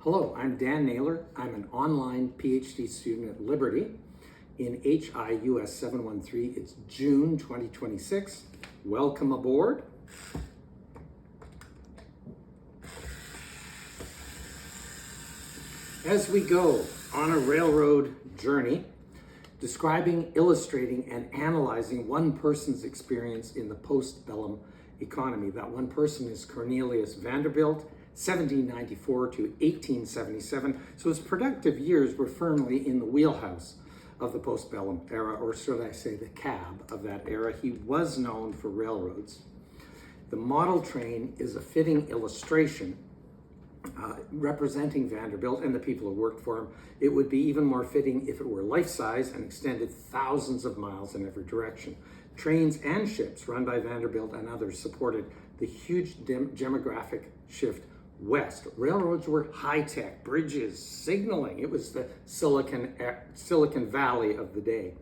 Hello, I'm Dan Naylor. I'm an online PhD student at Liberty in HIUS 713. It's June 2026. Welcome aboard. As we go on a railroad journey, describing, illustrating, and analyzing one person's experience in the post-bellum economy. That one person is Cornelius Vanderbilt, 1794 to 1877. So his productive years were firmly in the wheelhouse of the postbellum era, or should I say the cab of that era. He was known for railroads. The model train is a fitting illustration representing Vanderbilt and the people who worked for him. It would be even more fitting if it were life-size and extended thousands of miles in every direction. Trains and ships run by Vanderbilt and others supported the huge demographic shift west. Railroads were high-tech, bridges, signaling. It was the Silicon Valley of the day.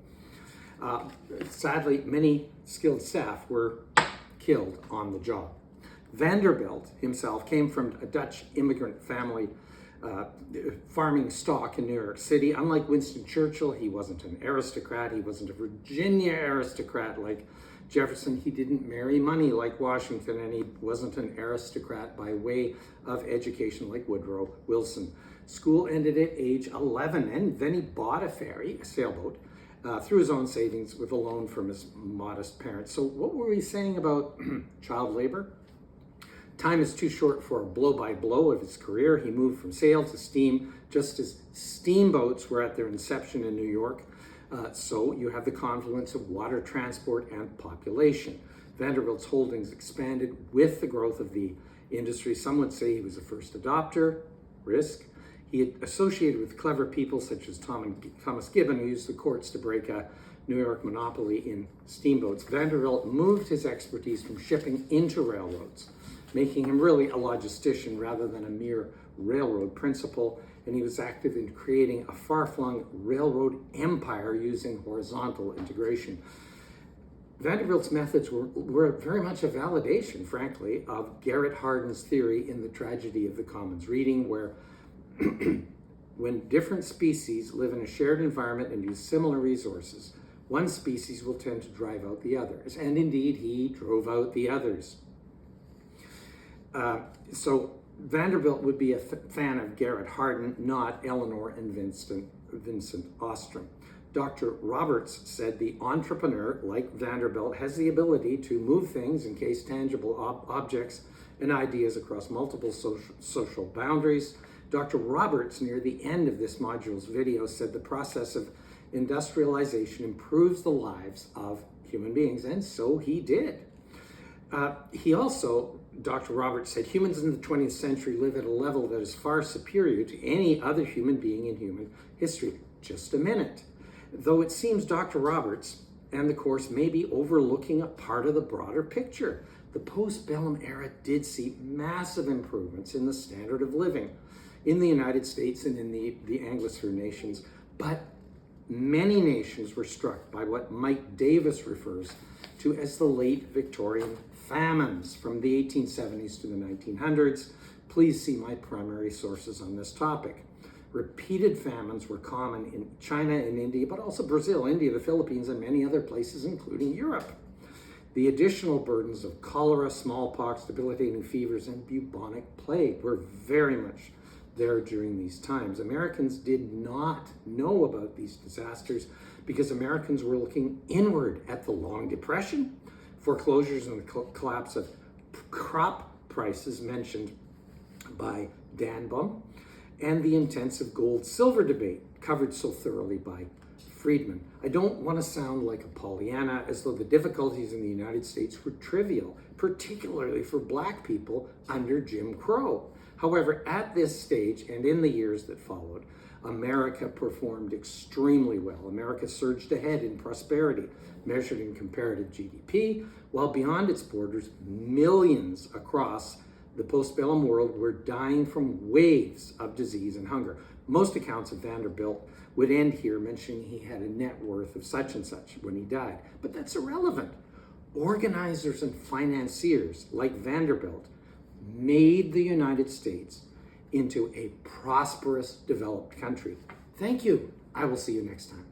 Sadly, many skilled staff were killed on the job. Vanderbilt himself came from a Dutch immigrant family farming stock in New York City. Unlike Winston Churchill, he wasn't an aristocrat. He wasn't a Virginia aristocrat like Jefferson. He didn't marry money like Washington, and he wasn't an aristocrat by way of education like Woodrow Wilson. School ended at age 11, and then he bought a sailboat, through his own savings with a loan from his modest parents. So what were we saying about child labor? Time is too short for a blow-by-blow of his career. He moved from sail to steam just as steamboats were at their inception in New York. So you have the confluence of water transport and population. Vanderbilt's holdings expanded with the growth of the industry. Some would say he was a first adopter, risk. He had associated with clever people such as Thomas Gibbon, who used the courts to break a New York monopoly in steamboats. Vanderbilt moved his expertise from shipping into railroads, making him really a logistician rather than a mere railroad principal, and he was active in creating a far-flung railroad empire using horizontal integration. Vanderbilt's methods were very much a validation, frankly, of Garrett Hardin's theory in The Tragedy of the Commons reading, where when different species live in a shared environment and use similar resources, one species will tend to drive out the others, and indeed he drove out the others. So Vanderbilt would be a fan of Garrett Hardin, not Eleanor and Vincent Ostrom. Dr. Roberts said the entrepreneur, like Vanderbilt, has the ability to move things, encase tangible objects and ideas across multiple social boundaries. Dr. Roberts, near the end of this module's video, said the process of industrialization improves the lives of human beings, and so he did. He also, Dr. Roberts said, humans in the 20th century live at a level that is far superior to any other human being in human history. Just a minute. Though it seems Dr. Roberts and the course may be overlooking a part of the broader picture. The post-bellum era did see massive improvements in the standard of living in the United States and in the Anglosphere nations, but many nations were struck by what Mike Davis refers to as the late Victorian famines from the 1870s to the 1900s. Please see my primary sources on this topic. Repeated famines were common in China and India, but also Brazil, India, the Philippines, and many other places, including Europe. The additional burdens of cholera, smallpox, debilitating fevers, and bubonic plague were very much there during these times. Americans did not know about these disasters because Americans were looking inward at the Long Depression, foreclosures, and the collapse of crop prices mentioned by Dan Bum, and the intensive gold-silver debate covered so thoroughly by Friedman. I don't want to sound like a Pollyanna, as though the difficulties in the United States were trivial, particularly for Black people under Jim Crow. However, at this stage and in the years that followed, America performed extremely well. America surged ahead in prosperity, measured in comparative GDP, while beyond its borders, millions across the postbellum world were dying from waves of disease and hunger. Most accounts of Vanderbilt would end here mentioning he had a net worth of such and such when he died, but that's irrelevant. Organizers and financiers like Vanderbilt made the United States into a prosperous, developed country. Thank you. I will see you next time.